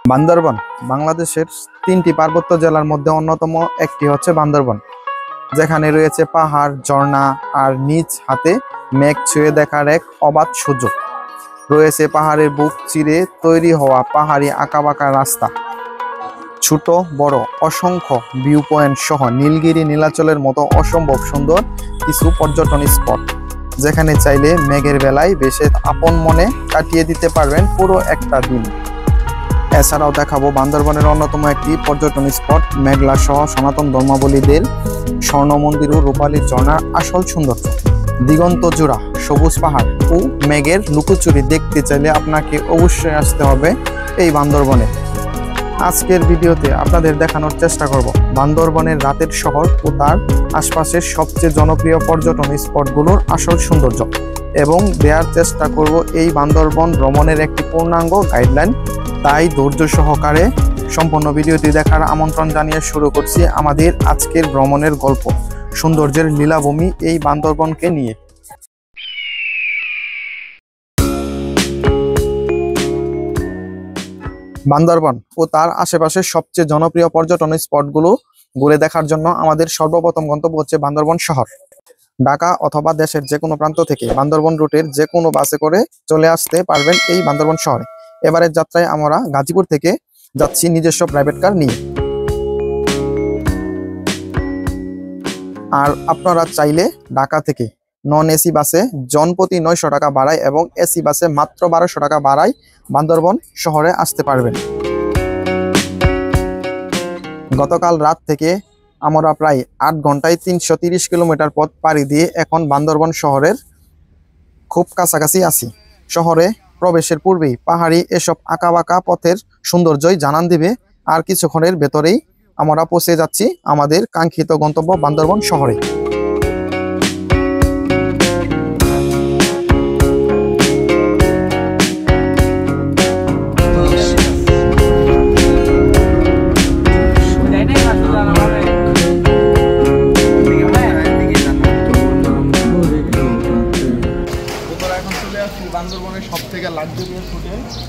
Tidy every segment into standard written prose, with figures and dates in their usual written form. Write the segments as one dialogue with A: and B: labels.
A: বান্দরবন বাংলাদেশের ৩টি পার্বত্য জেলার মধ্যে অন্যতম একটি হচ্ছে বান্দরবন, যেখানে রয়েছে পাহাড়, ঝর্ণা আর নিজ হাতে মেঘ ছুঁয়ে দেখার এক অবাধ সুযোগ। রয়েছে পাহাড়ের বুক চিরে তৈরি হওয়া পাহাড়ি আঁকাবাঁকা রাস্তা, ছোট বড় অসংখ্য ভিউ পয়েন্ট সহ নীলগিরি নীলাচলের মতো অসম্ভব সুন্দর কিছু পর্যটন স্পট, যেখানে চাইলে মেঘের বেলায় বেশে আপন মনে কাটিয়ে দিতে পারবেন পুরো একটা দিন। এছাড়াও দেখাবো বান্দরবনের অন্যতম একটি পর্যটন স্পট মেঘলা সহ সনাতন ধর্মাবলীদের স্বর্ণ মন্দির ও রূপালীর ঝর্ণার আসল সৌন্দর্য। দিগন্ত জোড়া সবুজ পাহাড় ও মেঘের লুকোচুরি দেখতে চাইলে আপনাকে অবশ্যই আসতে হবে এই বান্দরবনে। আজকের ভিডিওতে আপনাদের দেখানোর চেষ্টা করব বান্দরবনের রাতের শহর ও তার আশপাশের সবচেয়ে জনপ্রিয় পর্যটন স্পটগুলোর আসল সৌন্দর্য, এবং দেওয়ার চেষ্টা করব এই বান্দরবন ভ্রমণের একটি পূর্ণাঙ্গ গাইডলাইন। তাই ধৈর্য সহকারে সম্পূর্ণ ভিডিওটি দেখার আমন্ত্রণ জানিয়ে শুরু করছি আমাদের আজকের ভ্রমণের গল্প, সৌন্দর্যের লীলাভূমি এই বান্দরবনকে নিয়ে। বান্দরবন ও তার আশেপাশের সবচেয়ে জনপ্রিয় পর্যটন স্পটগুলো ঘুরে দেখার জন্য আমাদের সর্বপ্রথম গন্তব্য হচ্ছে বান্দরবন শহর। ঢাকা অথবা দেশের যে কোনো প্রান্ত থেকে বান্দরবন রুটের যে কোনো বাসে করে চলে আসতে পারবেন এই বান্দরবন শহরে। এবারের যাত্রায় আমরা গাজীপুর থেকে যাচ্ছি নিজস্ব প্রাইভেট কার নিয়ে। আর আপনারা চাইলে ঢাকা থেকে নন এসি বাসে জনপ্রতি 900 টাকা ভাড়ায় এবং এসি বাসে মাত্র 1200 টাকা ভাড়ায় বান্দরবন শহরে আসতে পারবেন। গতকাল রাত থেকে আমরা প্রায় 8 ঘন্টায় 330 কিলোমিটার পথ পাড়ি দিয়ে এখন বান্দরবন শহরের খুব কাছাকাছি আছি। শহরে প্রবেশের পূর্বেই পাহাড়ি এসব আঁকাবাঁকা পথের সৌন্দর্যই জানান দিবে, আর কিছুক্ষণের ভেতরেই আমরা পৌঁছে যাচ্ছি আমাদের কাঙ্ক্ষিত গন্তব্য বান্দরবন শহরে। বান্দরবনের সব থেকে লাক্সারিয়াস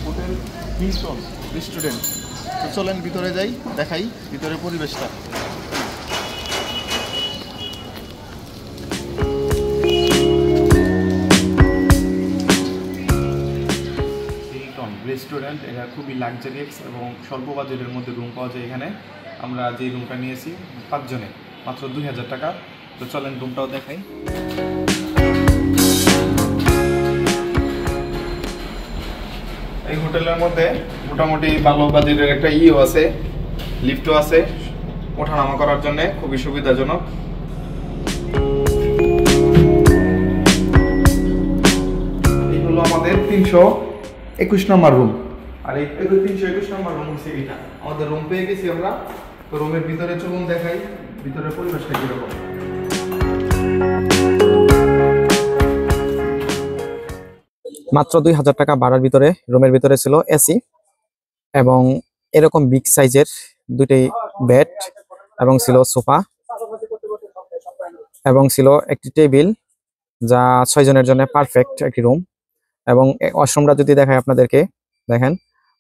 A: হোটেল হিলটন রেস্টুরেন্ট। তো চলেন ভিতরে যাই, দেখাই ভিতরের পরিবেশটা। হিলটন রেস্টুরেন্ট, এটা খুবই লাক্সারিয়াস এবং স্বল্প বাজেটের মধ্যে রুম পাওয়া যায় এখানে। আমরা যে রুমটা নিয়েছি 5 জনে মাত্র 2000 টাকা। তো চলেন রুমটাও দেখাই। এই হোটেলের মধ্যে মোটামুটি ভালো বাজেটের একটা আছে, লিফটও আছে, ওঠানামা করার জন্য খুবই সুবিধাজনক। এই হলো আমাদের 321 নম্বর রুম। আর এই 321 নম্বর রুম হচ্ছে এটা আমাদের রুম পেয়ে গেছি আমরা। তো রুমের ভিতরে চলুন দেখাই ভিতরের পরিবেশটা কিরকম। মাত্র 2000 টাকা ভাড়ার ভিতরে রুমের ভিতরে ছিল এসি এবং এরকম বিগ সাইজের দুটি বেড এবং ছিল সোফা এবং ছিল একটি টেবিল, যা 6 জনের জন্য পারফেক্ট একটি রুম। এবং ওয়াশরুমটা যদি দেখায় আপনাদেরকে, দেখেন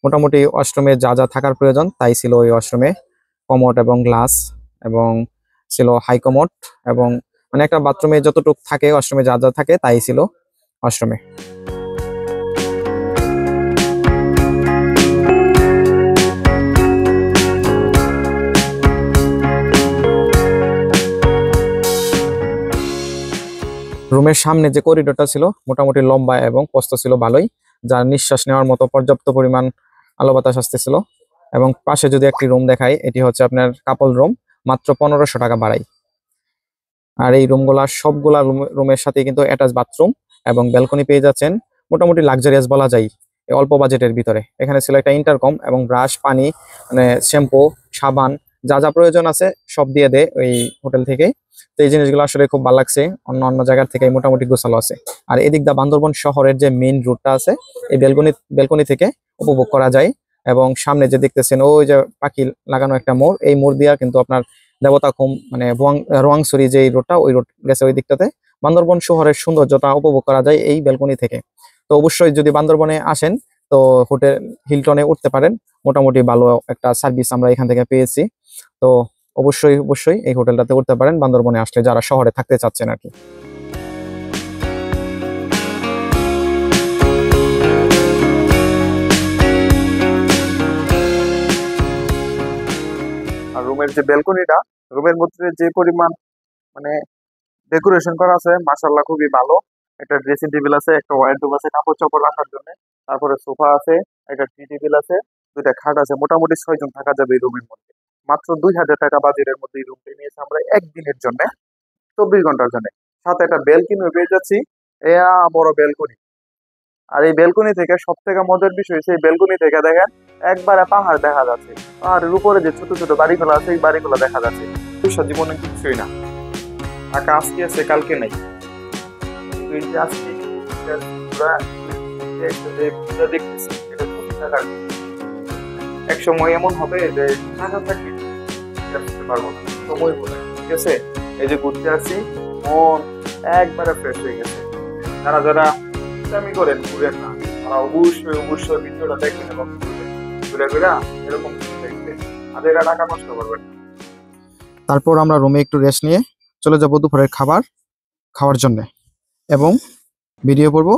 A: মোটামুটি ওয়াশরুমে যা যা থাকার প্রয়োজন তাই ছিল ওই ওয়াশরুমে। কমোড এবং গ্লাস এবং ছিল হাই কমোড, এবং মানে একটা বাথরুমে যতটুকু থাকে ওয়াশরুমে যা যা থাকে তাই ছিল ওয়াশরুমে। রুমের সামনে যে করিডোরটা ছিল মোটামুটি লম্বা এবং প্রস্থ ছিল ভালোই, যার নিঃশ্বাস নেওয়ার মতো পর্যাপ্ত পরিমাণ আলো বাতাস আসতেছিল। এবং পাশে যদি একটি রুম দেখাই, এটি হচ্ছে আপনার কাপল রুম, মাত্র 1500 টাকা ভাড়াই। আর এই রুমগুলা সবগুলা রুমের সাথে কিন্তু অ্যাটাচ বাথরুম এবং ব্যালকনি পেয়ে যাচ্ছেন। মোটামুটি লাক্সারিয়াস বলা যায় এই অল্প বাজেটের ভিতরে। এখানে ছিল একটা ইন্টারকম এবং ব্রাশ, পানি, মানে শ্যাম্পু, সাবান, যা যা প্রয়োজন আছে সব দিয়ে দেয় ওই হোটেল থেকে। তো এই জিনিসগুলো আসলে খুব ভালো লাগছে, অন্য অন্য জায়গার থেকে মোটামুটি গোছালো আছে। আর এদিক দা বান্দরবন শহরের যে মেইন রুটটা আছে এই ব্যালকনি থেকে উপভোগ করা যায়। এবং সামনে যে দেখতেছেন ওই যে পাখি লাগানো একটা মোড়, এই মোড় দিয়া কিন্তু আপনার দেবতাখুম মানে রোয়াংছড়ি যে রোডটা, ওই রোড গেছে ওই দিকটাতে। বান্দরবন শহরের সৌন্দর্যটা উপভোগ করা যায় এই ব্যালকনি থেকে। তো অবশ্যই যদি বান্দরবনে আসেন তো হোটেল হিলটনে উঠতে পারেন। মোটামুটি ভালো একটা সার্ভিস আমরা এখান থেকে পেয়েছি। তো অবশ্যই অবশ্যই এই হোটেলটাতে উঠতে পারেন বান্দরবনে আসলে, যারা শহরে থাকতে চাচ্ছেন আর কি। আর রুমের যে ব্যালকনিটা, রুমের মধ্যে যে পরিমাণ মানে ডেকোরেশন করা আছে মাশাআল্লাহ খুবই ভালো। একটা ড্রেসিং টেবিল আছে, একটা ওয়ার্ডরোব আছে কাপড় চোপড় রাখার জন্য, তারপরে সোফা আছে, একটা টি টেবিল আছে, দুইটা খাট আছে। মোটামুটি 6 জন থাকা যাবে এই রুমের মধ্যে। মাত্র 2000 টাকা বাজেটের মধ্যে এই রুমটা নিয়েছে আমরা একদিনের জন্য, 24 ঘন্টার জন্য। সাথে একটা ব্যালকনি পেয়ে যাচ্ছি, বড় ব্যালকনি। আর এই ব্যালকনি থেকে সব থেকে মজার বিষয় হচ্ছে এই ব্যালকনি থেকে দেখেন একবারে পাহাড় দেখা যাচ্ছে। পাহাড়ের উপরে যে ছোট ছোট বাড়িগুলো আছে এই বাড়িগুলো দেখা যাচ্ছে। জীবনে কিছুই না, টাকা আজকে আছে কালকে নাই। এক সময় এমন হবে যে টাকা থাকবে পারবো না, সময় বলে। ঠিক আছে, এই যে ঘুরতে আসছি মন একবারে ফ্রেশ হয়ে গেছে। যারা যারা আমি করেন ঘুরেন না, তারা অবশ্যই অবশ্যই ভিডিওটা দেখবেন এবং ঘুরে ঘুরে এরকম দেখবেন, আর এরা টাকা নষ্ট করবেন। তারপর আমরা রুমে একটু রেস্ট নিয়ে চলে যাব দুপুরের খাবার খাওয়ার জন্য এবং ভিডিও করব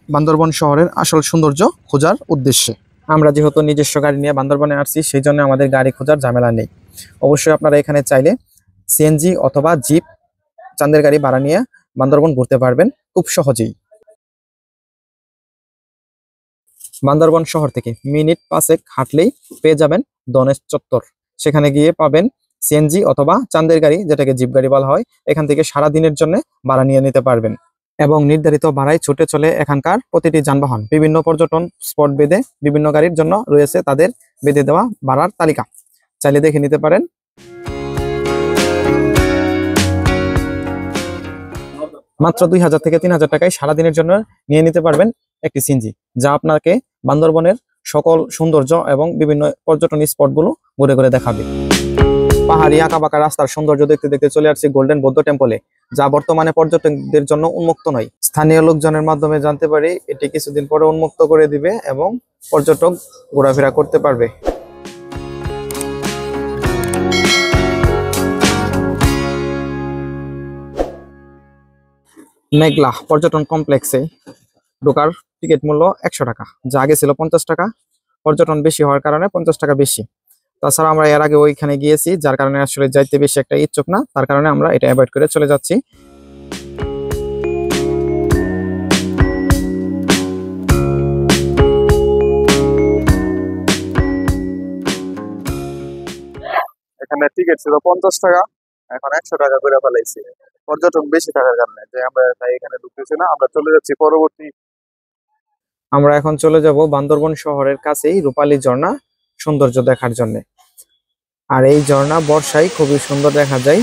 A: বান্দরবন শহরের আসল সৌন্দর্য খোঁজার উদ্দেশ্যে। আমরা যেহেতু নিজস্ব গাড়ি নিয়ে বান্দরবনে আসছি, সেই জন্য আমাদের গাড়ি খোঁজার ঝামেলা নেই। অবশ্যই আপনারা এখানে চাইলে সিএনজি অথবা জিপ চাঁদের গাড়ি ভাড়া নিয়ে বান্দরবন ঘুরতে পারবেন খুব সহজেই। বান্দরবন শহর থেকে মিনিট 5 হাঁটলেই পেয়ে যাবেন দনেশ চত্বর। সেখানে গিয়ে পাবেন সিএনজি অথবা চাঁদের গাড়ি, যেটাকে জিপ গাড়ি বলা হয়। এখান থেকে সারা দিনের জন্য ভাড়া নিয়ে নিতে পারবেন এবং নির্ধারিত ভাড়ায় ছুটে চলে এখানকার প্রতিটি যানবাহন। বিভিন্ন পর্যটন স্পট বেঁধে বিভিন্ন গাড়ির জন্য রয়েছে তাদের বেঁধে দেওয়া ভাড়ার তালিকা, চাইলে দেখে নিতে পারেন। মাত্র 2000 থেকে 3000 টাকায় সারাদিনের জন্য নিয়ে নিতে পারবেন একটি সিএনজি, যা আপনাকে বান্দরবনের সকল সৌন্দর্য এবং বিভিন্ন পর্যটন স্পটগুলো ঘুরে ঘুরে দেখাবে। পাহাড়ি আঁকাবাঁকা রাস্তার সৌন্দর্য দেখতে দেখতে চলে আসছে গোল্ডেন বৌদ্ধ টেম্পলে, যা বর্তমানে পর্যটকদের জন্য উন্মুক্ত নয়। স্থানীয় লোকজনের মাধ্যমে জানতে পারি এটি কিছুদিন পরে উন্মুক্ত করে দিবে এবং পর্যটক ঘোরাফেরা করতে পারবে। মেঘলা পর্যটন কমপ্লেক্সে ঢোকার টিকিট মূল্য 100 টাকা, যা আগে ছিল 50 টাকা। পর্যটন বেশি হওয়ার কারণে 50 টাকা বেশি। তাছাড়া আমরা এর আগে ওইখানে গিয়েছি, যার কারণে আসলে যাইতে বেশি একটা ইচ্ছুক না, তার কারণে আমরা এটা অ্যাভয়েড করে চলে যাচ্ছি। এখানে টিকিট ছিল 50 টাকা, এখন 100 টাকা করে ফেলাইছি। পর্যটন বেশি থাকার কারণে যে আমরা তাই এখানে ঢুকতেছি না, আমরা চলে যাচ্ছি পরবর্তী। আমরা এখন চলে যাব বান্দরবন শহরের কাছেই রূপালী ঝর্ণা সৌন্দর্য দেখার জন্য। আর এই ঝর্ণা বর্ষায় খুবই সুন্দর দেখা যায়।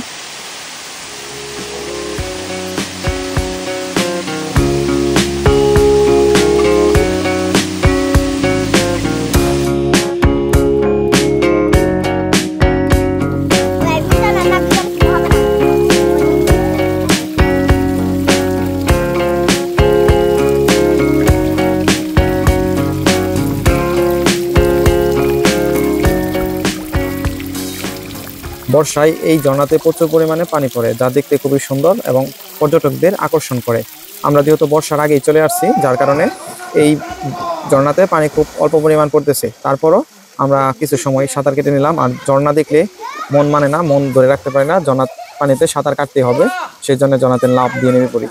A: বর্ষায় এই ঝর্ণাতে প্রচুর পরিমাণে পানি পড়ে, যা দেখতে খুবই সুন্দর এবং পর্যটকদের আকর্ষণ করে। আমরা যেহেতু বর্ষার আগেই চলে আসছি, যার কারণে এই ঝর্ণাতে পানি খুব অল্প পরিমাণ পড়তেছে। তারপরও আমরা কিছু সময় সাঁতার কেটে নিলাম। আর ঝর্ণা দেখলে মন মানে না, মন ধরে রাখতে পারে না, ঝর্ণা পানিতে সাঁতার কাটতে হবে, সেই জন্য ঝর্ণাতে লাফ দিয়ে নেমে পড়ি।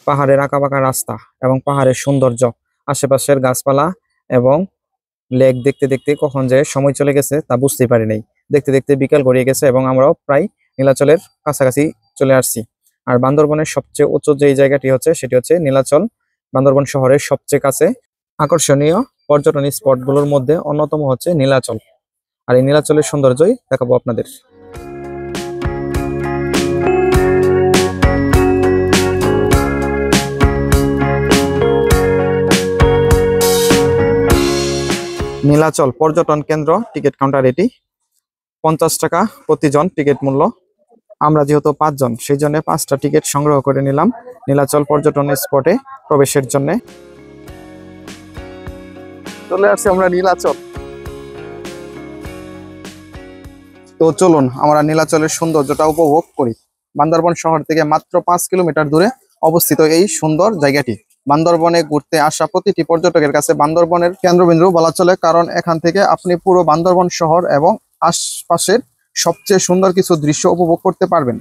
A: পাহাড়ের আঁকাবাঁকা রাস্তা এবং পাহাড়ের সৌন্দর্য, আশেপাশের গাছপালা এবং লেক দেখতে দেখতে কখন যে সময় চলে গেছে তা বুঝতেই পারি নাই। দেখতে দেখতে বিকেল গড়িয়ে গেছে এবং আমরাও প্রায় নীলাচলের কাছাকাছি চলে আসছি। আর বান্দরবনের সবচেয়ে উঁচু যে জায়গাটি হচ্ছে সেটি হচ্ছে নীলাচল, বান্দরবন শহরের সবচেয়ে কাছে। আকর্ষণীয় পর্যটন স্পটগুলোর মধ্যে অন্যতম হচ্ছে নীলাচল। আর এই নীলাচলের সৌন্দর্যই দেখাবো আপনাদের। নীলাচল পর্যটন কেন্দ্র টিকিট কাউন্টার, এটি 50 টাকা প্রতিজন টিকিট মূল্য। আমরা যেহেতু 5 জন, সেই জন্য 5টা টিকিট সংগ্রহ করে নিলাম নীলাচল পর্যটন স্পটে প্রবেশের জন্য। চলে আসছি আমরা নীলাচল। তো চলুন আমরা নীলাচলের সৌন্দর্যটা উপভোগ করি। বান্দরবন শহর থেকে মাত্র 5 কিলোমিটার দূরে অবস্থিত এই সুন্দর জায়গাটি। বান্দরবনে ঘুরতে আসা প্রতিটি পর্যটকের কাছে বান্দরবনের কেন্দ্রবিন্দু বলা চলে, কারণ এখান থেকে আপনি পুরো বান্দরবন শহর এবং আশপাশের সবচেয়ে সুন্দর কিছু দৃশ্য উপভোগ করতে পারবেন।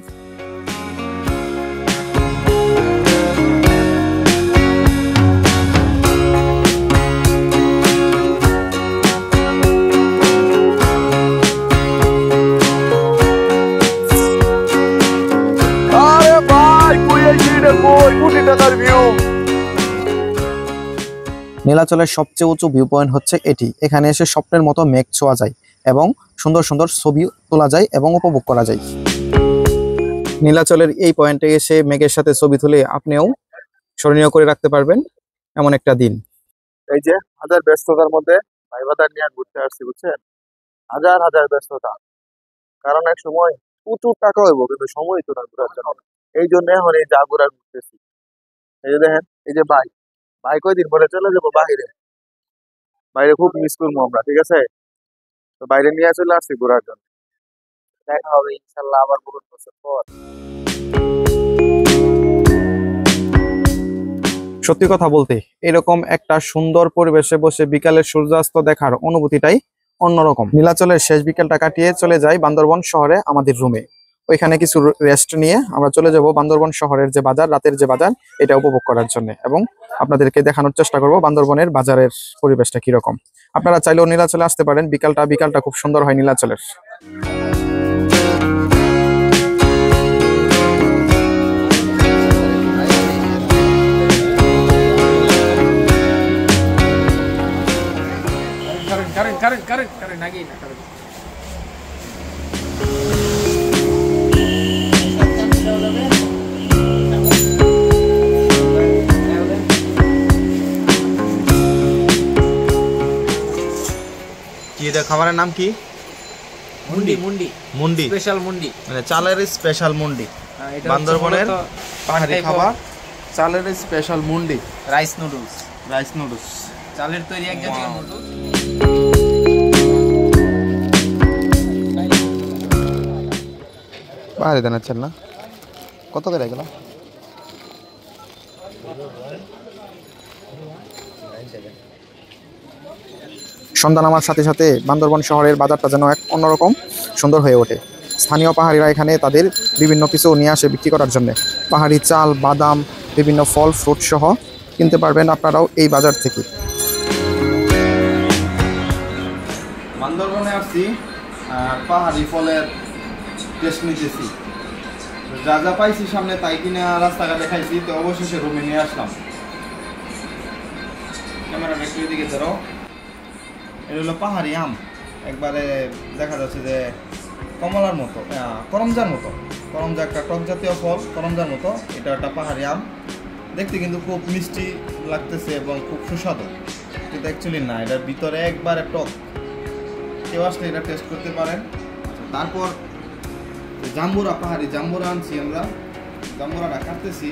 A: নীলাচলের সবচেয়ে উঁচু ভিউ পয়েন্ট হচ্ছে এটি। এখানে এসে স্বপ্নের মতো মেঘ ছোঁয়া যায় এবং সুন্দর সুন্দর ছবি তোলা যায় এবং উপভোগ করা যায়। নীলাচলের এই পয়েন্টে এসে মেঘের সাথে ছবি তুলে আপনিও স্মরণীয় করে রাখতে পারবেন এমন একটা দিন। এই যে হাজার ব্যস্ততার মধ্যে ভাইবাদার নিয়ে ঘুরতে আসছি, বুঝছেন? হাজার হাজার ব্যস্ততা, কারণ এক সময় প্রচুর টাকা হইব, কিন্তু সময় তো না ঘুরার জন্য। এই জন্য এখন এই জাগুরা ঘুরতেছি। এই যে দেখেন, এই যে ভাই কয়দিন পরে চলে যাবো বাইরে। বাইরে খুব মিস করবো আমরা, ঠিক আছে? তো বাইরে নিয়ে চলে আসছি ঘোরার জন্য। দেখা হবে ইনশাল্লাহ আবার বহুত বছর পর। সত্যি কথা বলতে এরকম একটা সুন্দর পরিবেশে বসে বিকালের সূর্যাস্ত দেখার অনুভূতিটাই অন্যরকম। নীলাচলের শেষ বিকেলটা কাটিয়ে চলে যাই বান্দরবন শহরে আমাদের রুমে। ওইখানে কিছু রেস্ট নিয়ে আমরা চলে যাব বান্দরবন শহরের যে বাজার, রাতের যে বাজার, এটা উপভোগ করার জন্য, এবং আপনাদেরকে দেখানোর চেষ্টা করব বান্দরবনের বাজারের পরিবেশটা কিরকম। আপনারা চাইলেও নীলাচলে আসতে পারেন। বিকালটা খুব সুন্দর হয় নীলাচলের।
B: Karen lagi nak Karen.
A: কি এটা খাবারের নাম কি? মুন্ডি
B: স্পেশাল মুন্ডি,
A: মানে চালের স্পেশাল মুন্ডি। বান্দরবনের পাহাড়ি খাবার, চালের স্পেশাল মুন্ডি।
B: রাইস নুডলস চালের তৈরি এক জাতীয় নুডলস।
A: পাহাড়ি দানা চাল না, কত করে গেল? সন্ধ্যা নামার সাথে সাথে বান্দরবন শহরের বাজারটা যেন এক অন্যরকম সুন্দর হয়ে ওঠে। স্থানীয় পাহাড়িরা এখানে তাদের বিভিন্ন কিছু নিয়ে আসে বিক্রি করার জন্য। পাহাড়ি চাল, বাদাম, বিভিন্ন ফল ফ্রুট সহ কিনতে পারবেন আপনারাও এই বাজার থেকে। বান্দরবনে আসছি আর পাহাড়ি ফলের টেস্ট নিতেছি। যা যা পাইছি সামনে তাই কিনে রাস্তাঘাটে খাইছি, তো অবশেষে রুমে নিয়ে আসলাম। ক্যামেরাটা একটু দিকে ধরো। এটা হলো পাহাড়ি আম, একবারে দেখা যাচ্ছে যে কমলার মতো, করমজার মতো। করমজা একটা টক জাতীয় ফল, করমজার মতো। এটা একটা পাহাড়ি আম, দেখতে কিন্তু খুব মিষ্টি লাগতেছে এবং খুব সুস্বাদু, কিন্তু অ্যাকচুয়ালি না, এটার ভিতরে একবারে টক। কেউ আসলে এটা টেস্ট করতে পারেন। তারপর জাম্বুরা, পাহাড়ি জাম্বুরা আনছি আমরা। জাম্বুরাটা কাটতেছি,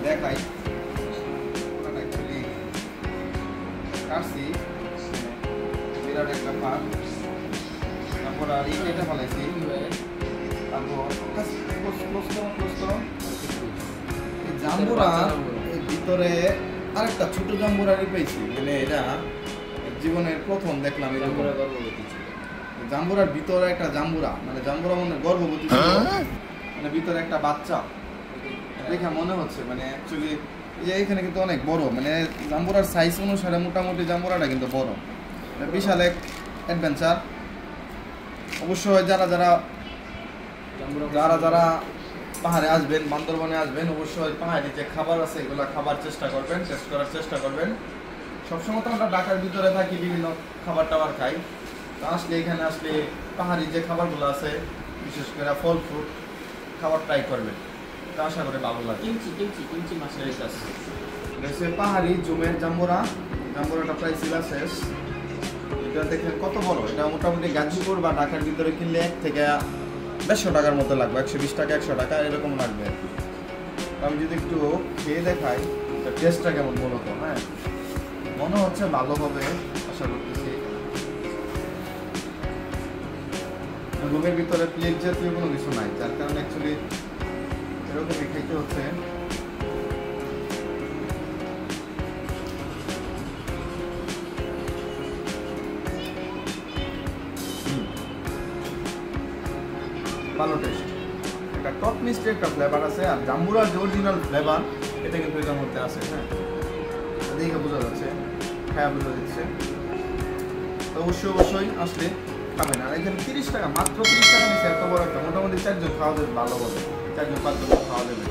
A: দেখাই। অ্যাকচুয়ালি কাটছি বিরাট একটা পাক। তারপর আর এটা ফেলাইছি। তারপর জাম্বুরা ভিতরে আরেকটা ছোট জাম্বুরারই পেয়েছি, মানে এটা জীবনের প্রথম দেখলাম। জাম্বুরার ভিতরে একটা জাম্বুরা, মানে জাম্বুরা মনে গর্ভবতী ছিল, মানে ভিতরে একটা বাচ্চা দেখে মনে হচ্ছে। মানে অ্যাকচুয়ালি যে এখানে কিন্তু অনেক বড়, মানে জাম্বুরার সাইজ অনুসারে মোটামুটি জাম্বুরাটা কিন্তু বড়। বিশাল এক অ্যাডভেঞ্চার। অবশ্যই যারা পাহাড়ে আসবেন, বান্দরবনে আসবেন, অবশ্যই পাহাড়ি যে খাবার আছে এগুলো খাবার চেষ্টা করবেন, টেস্ট করার চেষ্টা করবেন। সবসময় তো আমরা ঢাকার ভিতরে থাকি, বিভিন্ন খাবার টাবার খাই। তো আসলে এখানে আসলে পাহাড়ি যে খাবারগুলো আছে, বিশেষ করে ফল ফ্রুট খাবার ট্রাই করবেন, তা আশা করে ভালো লাগে।
B: কিমচি মাছ
A: আছে পাহাড়ি জুমের জাম্বুরাটা প্রায় ছিল শেষ। এটা দেখেন কত বড়। এটা মোটামুটি গাজীপুর বা ঢাকার ভিতরে কিনলে 1 থেকে 150 টাকার মতো লাগবে, 120 টাকা 100 টাকা এরকম লাগবে আর কি। তো আমি যদি একটু খেয়ে দেখাই টেস্টটা কেমন মূলত, হ্যাঁ মনে হচ্ছে ভালো হবে আশা করতেছি। রুমের ভিতরে প্লেট জাতীয় কোনো কিছু নাই, যার কারণে অ্যাকচুয়ালি এরকমই খাইতে হচ্ছে। ভালো টেস্ট, একটা টক মিষ্টি একটা ফ্লেভার আছে, আর জাম্বুরার যে অরিজিনাল ফ্লেভার এটা কিন্তু এটার মধ্যে আছে। হ্যাঁ দেখে বোঝা যাচ্ছে, খায়া বোঝা যাচ্ছে। তো অবশ্যই আসলে খাবেন। আর এখানে 30 টাকা, মাত্র 30 টাকা নিচ্ছে, এত বড় একটা মোটামুটি 4 জন খাওয়া যাবে ভালো বলে, 4 জন 5 জন খাওয়া যাবে।